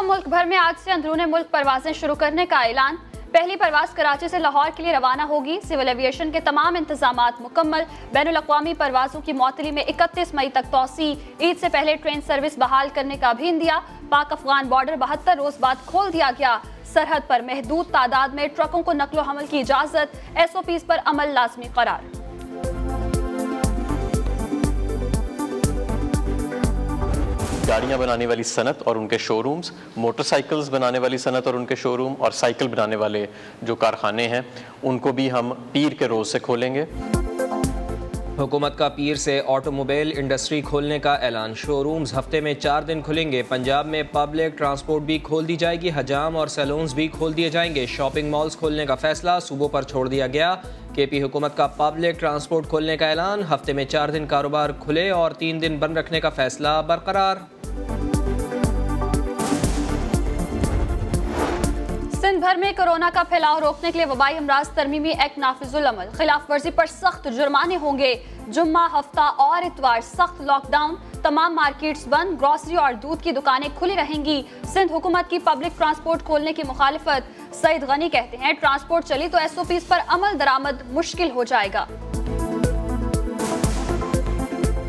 का मुल्क भर में आज से अंदरूनी मुल्क परवाजें शुरू करने का ऐलान। पहली परवाज कराची से लाहौर के लिए रवाना होगी। सिविल एविएशन के तमाम इंतजामात मुकम्मल। बैनुल अक़वामी परवाजों की मौतली में 31 मई तक तौसी। ईद से पहले ट्रेन सर्विस बहाल करने का भी इंदिया। पाक अफगान बॉर्डर 72 रोज बाद खोल दिया गया। सरहद पर महदूद तादाद में ट्रकों को नकलो हमल की इजाजत। SOPs पर अमल लाजमी करार। गाड़ियाँ बनाने वाली सनत और उनके शोरूम्स, मोटरसाइकिल्स बनाने वाली सनत और उनके शोरूम, और साइकिल बनाने वाले जो कारखाने हैं उनको भी हम पीर के रोज़ से खोलेंगे। हुकूमत का पीर से ऑटोमोबाइल इंडस्ट्री खोलने का ऐलान। शोरूम्स हफ्ते में 4 दिन खुलेंगे। पंजाब में पब्लिक ट्रांसपोर्ट भी खोल दी जाएगी। हजाम और सैलून्स भी खोल दिए जाएंगे। शॉपिंग मॉल्स खोलने का फैसला सूबों पर छोड़ दिया गया। KP हुकूमत का पब्लिक ट्रांसपोर्ट खोलने का ऐलान। हफ्ते में 4 दिन कारोबार खुले और 3 दिन बंद रखने का फैसला बरकरार। सिंध भर में कोरोना का फैलाव रोकने के लिए वबाई अमराज तरमीमी एक्ट नाफिजुल अमल। खिलाफ वर्जी पर सख्त जुर्माने होंगे। जुम्मा, हफ्ता और इतवार सख्त लॉकडाउन। तमाम मार्केट्स बंद। ग्रोसरी और दूध की दुकानें खुली रहेंगी। सिंध हुकूमत की पब्लिक ट्रांसपोर्ट खोलने की मुखालिफत। सईद गनी कहते हैं ट्रांसपोर्ट चली तो SOPs पर अमल दरामद मुश्किल हो जाएगा।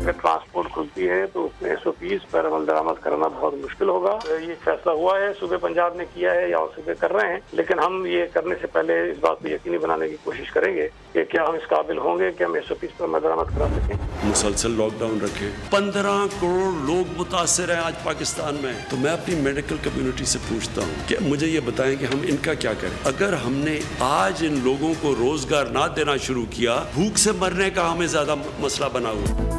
अगर ट्रांसपोर्ट खुलती है तो उसमें SOPs पर अमल दरामद करना बहुत मुश्किल होगा। ये फैसला हुआ है, सूबे पंजाब ने किया है या सूबे कर रहे हैं, लेकिन हम ये करने से पहले इस बात को यकीनी बनाने की कोशिश करेंगे कि क्या हम इस काबिल होंगे कि हम SOPs पर अमल दरामद करा सकें। मुसलसल लॉकडाउन रखें। 15 करोड़ लोग मुतासर हैं आज पाकिस्तान में। तो मैं अपनी मेडिकल कम्युनिटी से पूछता हूँ कि मुझे ये बताएं कि हम इनका क्या करें। अगर हमने आज इन लोगों को रोजगार ना देना शुरू किया, भूख से मरने का हमें ज्यादा मसला बना हुआ।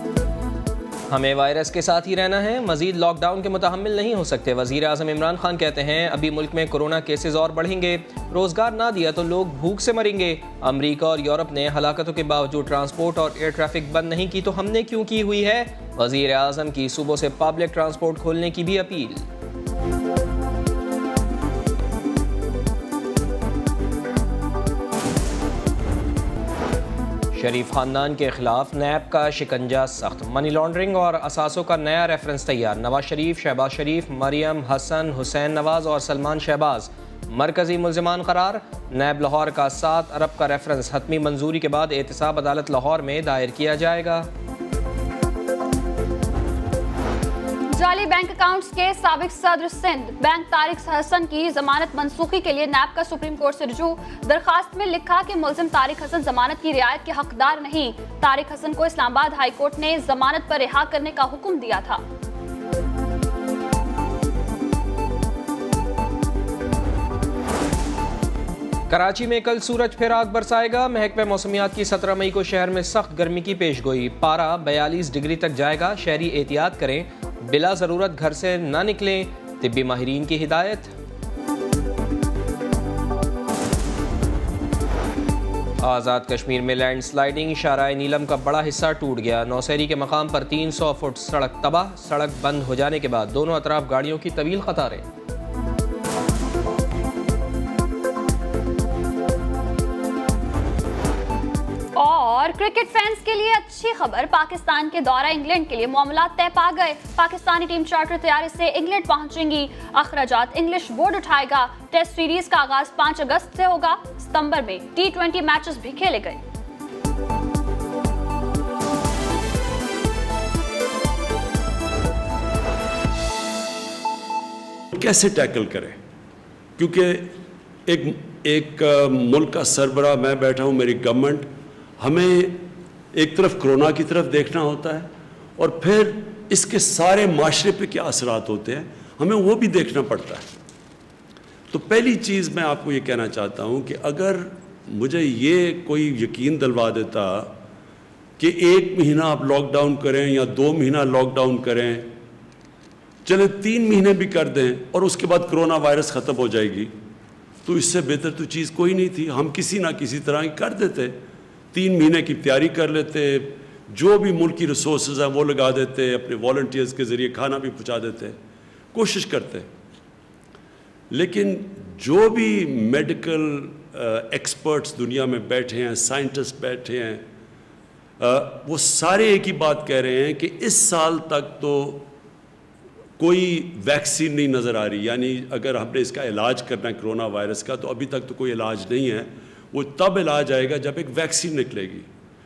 हमें वायरस के साथ ही रहना है, मजीद लॉकडाउन के मुतहम्मिल नहीं हो सकते। वज़ीर आज़म इमरान खान कहते हैं अभी मुल्क में कोरोना केसेस और बढ़ेंगे। रोज़गार ना दिया तो लोग भूख से मरेंगे। अमरीका और यूरोप ने हलाकतों के बावजूद ट्रांसपोर्ट और एयर ट्रैफिक बंद नहीं की तो हमने क्यों की हुई है। वज़ीर आज़म की सूबों से पब्लिक ट्रांसपोर्ट खोलने की भी अपील। शरीफ खानदान के खिलाफ नैब का शिकंजा सख्त। मनी लॉन्ड्रिंग और असासों का नया रेफरेंस तैयार। नवाज शरीफ, शहबाज शरीफ, मरियम, हसन, हुसैन नवाज और सलमान शहबाज मरकजी मुल्ज़िमान करार। नैब लाहौर का 7 अरब का रेफरेंस हतमी मंजूरी के बाद एहतसाब अदालत लाहौर में दायर किया जाएगा। जाली बैंक अकाउंट्स के साबिक सदर सिंध बैंक तारिक हसन की जमानत मनसूखी के लिए नैब का सुप्रीम कोर्ट से रुजू। दरखास्त में लिखा कि मुल्जिम तारिक हसन जमानत की रियायत के हकदार नहीं। तारिक हसन को इस्लामाबाद हाई कोर्ट ने जमानत पर रिहा करने का हुक्म दिया था। कराची में कल सूरज फिर आग बरसाएगा। महकमे मौसमियात की 17 मई को शहर में सख्त गर्मी की पेशगोई। पारा 42 डिग्री तक जाएगा। शहरी एहतियात करें, बिला ज़रूरत घर से ना निकलें। तिब्बी माहिरीन की हिदायत। आज़ाद कश्मीर में लैंड स्लाइडिंग। शाराए नीलम का बड़ा हिस्सा टूट गया। नौसेरी के मकाम पर 300 फुट सड़क तबाह। सड़क बंद हो जाने के बाद दोनों अतराफ गाड़ियों की तवील कतारें। और क्रिकेट फैंस के लिए अच्छी खबर, पाकिस्तान के दौरा इंग्लैंड के लिए मामला तय पा गए। पाकिस्तानी टीम चार्टर तैयारी से इंग्लैंड पहुंचेंगी। अखराजात इंग्लिश बोर्ड उठाएगा। टेस्ट सीरीज का आगाज 5 अगस्त से होगा। सितंबर में T20 मैचेस भी खेले गए। कैसे टैकल करें, क्योंकि एक मुल्क का सरबराह, मैं बैठा हूं, मेरी गवर्नमेंट, हमें एक तरफ कोरोना की तरफ देखना होता है और फिर इसके सारे माशरे पे क्या असरात होते हैं हमें वो भी देखना पड़ता है। तो पहली चीज़ मैं आपको ये कहना चाहता हूँ कि अगर मुझे ये कोई यकीन दिलवा देता कि 1 महीना आप लॉकडाउन करें या 2 महीना लॉकडाउन करें, चले 3 महीने भी कर दें और उसके बाद कोरोना वायरस ख़त्म हो जाएगी, तो इससे बेहतर तो चीज़ कोई नहीं थी। हम किसी ना किसी तरह ही कर देते, 3 महीने की तैयारी कर लेते, जो भी मुल्क की रिसोर्सेज हैं वो लगा देते, अपने वॉलंटियर्स के ज़रिए खाना भी पहुंचा देते, कोशिश करते। लेकिन जो भी मेडिकल एक्सपर्ट्स दुनिया में बैठे हैं, साइंटिस्ट बैठे हैं, वो सारे एक ही बात कह रहे हैं कि इस साल तक तो کوئی ویکسین نہیں نظر آ رہی. یعنی اگر ہم نے اس کا علاج کرنا ہے کرونا وائرس کا تو ابھی تک تو کوئی علاج نہیں ہے. وہ تب علاج آئے گا جب ایک ویکسین نکلے گی.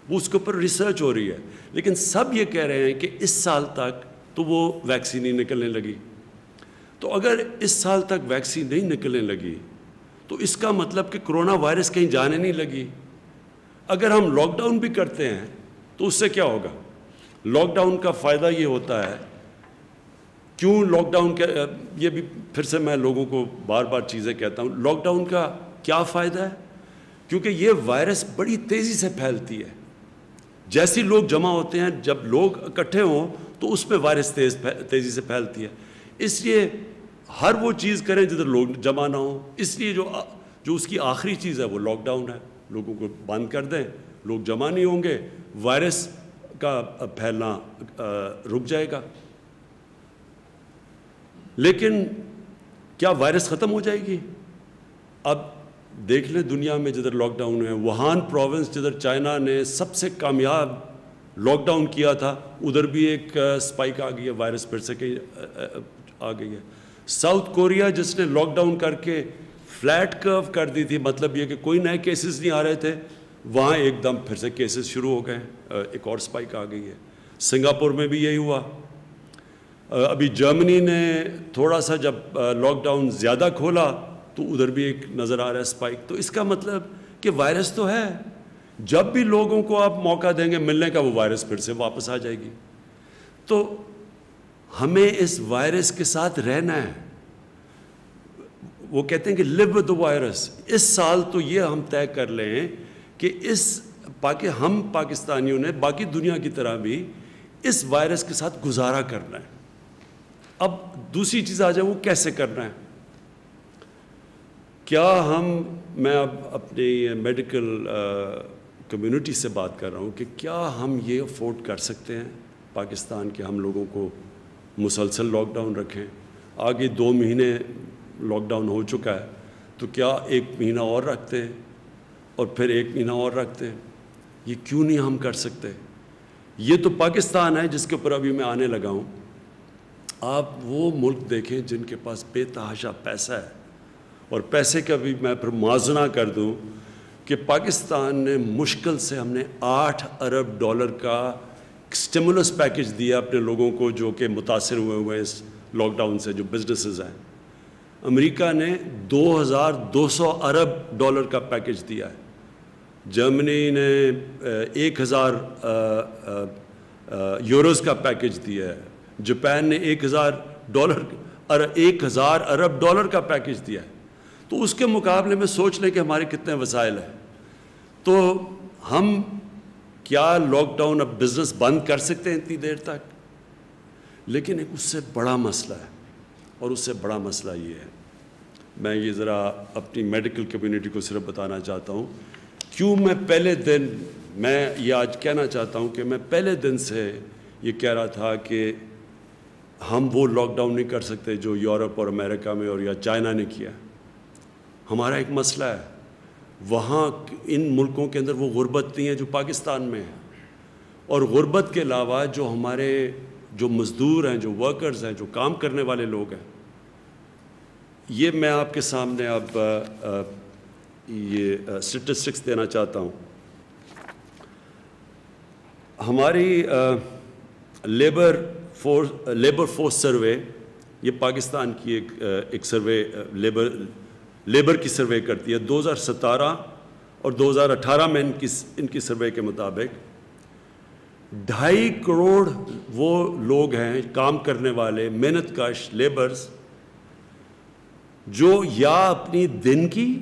وہ اس کے اوپر ریسرچ ہو رہی ہے. لیکن سب یہ کہہ رہے ہیں کہ اس سال تک تو وہ ویکسین ہی نکلنے لگی. تو اگر اس سال تک ویکسین نہیں نکلنے لگی تو اس کا مطلب کہ کرونا وائرس کہیں جانے نہیں لگی. اگر ہم لاک ڈاؤن بھی کرتے ہیں تو اس سے کیا ہوگا؟ لاک ڈاؤن کا فائدہ یہ ہوتا ہے. کیوں لاک ڈاؤن کا؟ یہ بھی پھر سے میں لوگوں کو بار بار چیزیں کہتا ہوں. لاک ڈاؤن کا کیا فائدہ ہے؟ کیونکہ یہ وائرس بڑی تیزی سے پھیلتی ہے. جیسے لوگ جمع ہوتے ہیں، جب لوگ اکٹھے ہوں تو اس میں وائرس تیزی سے پھیلتی ہے. اس لیے ہر وہ چیز کریں جدھر لوگ جمع نہ ہوں. اس لیے جو اس کی آخری چیز ہے وہ لاک ڈاؤن ہے. لوگوں کو بند کر دیں، لوگ جمع نہیں ہوں گے، وائرس کا پھیلنا رک جائے گا. لیکن کیا وائرس ختم ہو جائے گی؟ اب دیکھ لیں دنیا میں جدھر لاک ڈاؤن ہے، ووہان پروونس جدھر چائنا نے سب سے کامیاب لاک ڈاؤن کیا تھا، ادھر بھی ایک سپائک آ گئی ہے، وائرس پھر سے آ گئی ہے. ساؤتھ کوریا جس نے لاک ڈاؤن کر کے فلیٹ کرو کر دی تھی، مطلب یہ کہ کوئی نئے کیسز نہیں آ رہے تھے، وہاں ایک دم پھر سے کیسز شروع ہو گئے، ایک اور سپائک آ گئی ہے. سنگاپور میں بھی یہی ہوا. ابھی جرمنی نے تھوڑا سا جب لاک ڈاؤن زیادہ کھولا تو ادھر بھی ایک نظر آ رہا ہے سپائک. تو اس کا مطلب کہ وائرس تو ہے، جب بھی لوگوں کو آپ موقع دیں گے ملنے کا وہ وائرس پھر سے واپس آ جائے گی. تو ہمیں اس وائرس کے ساتھ رہنا ہے. وہ کہتے ہیں کہ live with the وائرس. اس سال تو یہ ہم طے کر لیں کہ ہم پاکستانیوں نے باقی دنیا کی طرح بھی اس وائرس کے ساتھ گزارا کرنا ہے. اب دوسری چیز آ جائے، وہ کیسے کرنا ہے. کیا میں اب اپنی میڈیکل کمیونٹی سے بات کر رہا ہوں کہ کیا ہم یہ افورڈ کر سکتے ہیں پاکستان کے ہم لوگوں کو مسلسل لاک ڈاؤن رکھیں. آگے 2 مہینے لاک ڈاؤن ہو چکا ہے تو کیا 1 مہینہ اور رکھتے ہیں اور پھر 1 مہینہ اور رکھتے ہیں؟ یہ کیوں نہیں ہم کر سکتے؟ یہ تو پاکستان ہے جس کے اوپر ابھی میں آنے لگا ہوں. آپ وہ ملک دیکھیں جن کے پاس بے تحاشا پیسہ ہے. اور پیسے کا بھی میں پھر موازنہ کر دوں کہ پاکستان نے مشکل سے ہم نے $8 ارب کا اسٹیمولس پیکج دیا اپنے لوگوں کو جو کہ متاثر ہوئے ہیں اس لاک ڈاؤن سے، جو بزنسز ہیں. امریکہ نے $2200 ارب کا پیکج دیا ہے. جرمنی نے 1000 یوروز کا پیکج دیا ہے. جاپان نے $1000 ارب کا پیکج دیا ہے. تو اس کے مقابلے میں سوچ لیں کہ ہمارے کتنے وسائل ہیں. تو ہم کیا لاک ڈاؤن اب بزنس بند کر سکتے ہیں اتنی دیر تک؟ لیکن ایک اس سے بڑا مسئلہ ہے، اور اس سے بڑا مسئلہ یہ ہے. میں یہ ذرا اپنی میڈیکل کمیونٹی کو صرف بتانا چاہتا ہوں کیوں میں پہلے دن، میں یہ آج کہنا چاہتا ہوں کہ میں پہلے دن سے یہ کہہ رہا تھا کہ ہم وہ لاک ڈاؤن نہیں کر سکتے جو یورپ اور امریکہ میں اور یا چائنا نے کیا. ہمارا ایک مسئلہ ہے، وہاں ان ملکوں کے اندر وہ غربت نہیں ہے جو پاکستان میں ہے. اور غربت کے علاوہ جو ہمارے جو مزدور ہیں، جو ورکرز ہیں، جو کام کرنے والے لوگ ہیں، یہ میں آپ کے سامنے اب یہ اسٹیٹسٹکس دینا چاہتا ہوں. ہماری لیبر فورس سروے، یہ پاکستان کی ایک سروے لیبر کی سروے کرتی ہے. 2017 اور 2018 میں ان کی سروے کے مطابق 2.5 کروڑ وہ لوگ ہیں کام کرنے والے، محنت کش لیبرز، جو یا اپنی دن کی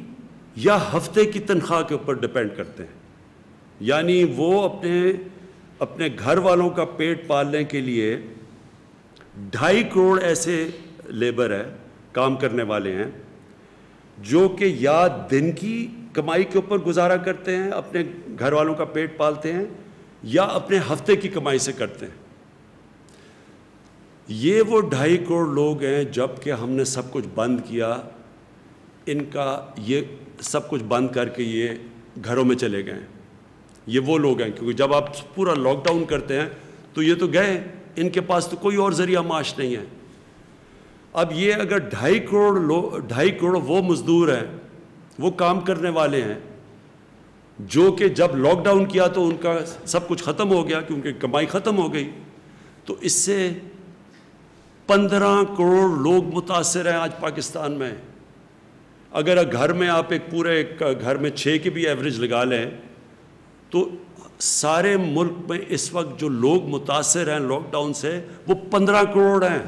یا ہفتے کی تنخواہ کے اوپر ڈیپینڈ کرتے ہیں. یعنی وہ اپنے گھر والوں کا پیٹ پالنے کے لیے 2.5 کروڑ ایسے لیبر ہیں، کام کرنے والے ہیں، جو کہ یا دن کی کمائی کے اوپر گزارا کرتے ہیں، اپنے گھر والوں کا پیٹ پالتے ہیں، یا اپنے ہفتے کی کمائی سے کرتے ہیں. یہ وہ 2.5 کروڑ لوگ ہیں. جب کہ ہم نے سب کچھ بند کیا، ان کا یہ سب کچھ بند کر کے یہ گھروں میں چلے گئے. یہ وہ لوگ ہیں، کیونکہ جب آپ پورا لاک ڈاؤن کرتے ہیں تو یہ تو گئے، ان کے پاس تو کوئی اور ذریعہ معاش نہیں ہے. اب یہ اگر 2.5 کروڑ وہ مزدور ہیں، وہ کام کرنے والے ہیں جو کہ جب لاک ڈاؤن کیا تو ان کا سب کچھ ختم ہو گیا کیونکہ کمائی ختم ہو گئی، تو اس سے 15 کروڑ لوگ متاثر ہیں آج پاکستان میں۔ اگر گھر میں آپ ایک پورے گھر میں 6 کی بھی ایوریج لگا لیں تو سارے ملک میں اس وقت جو لوگ متاثر ہیں لاک ڈاؤن سے وہ 15 کروڑ ہیں۔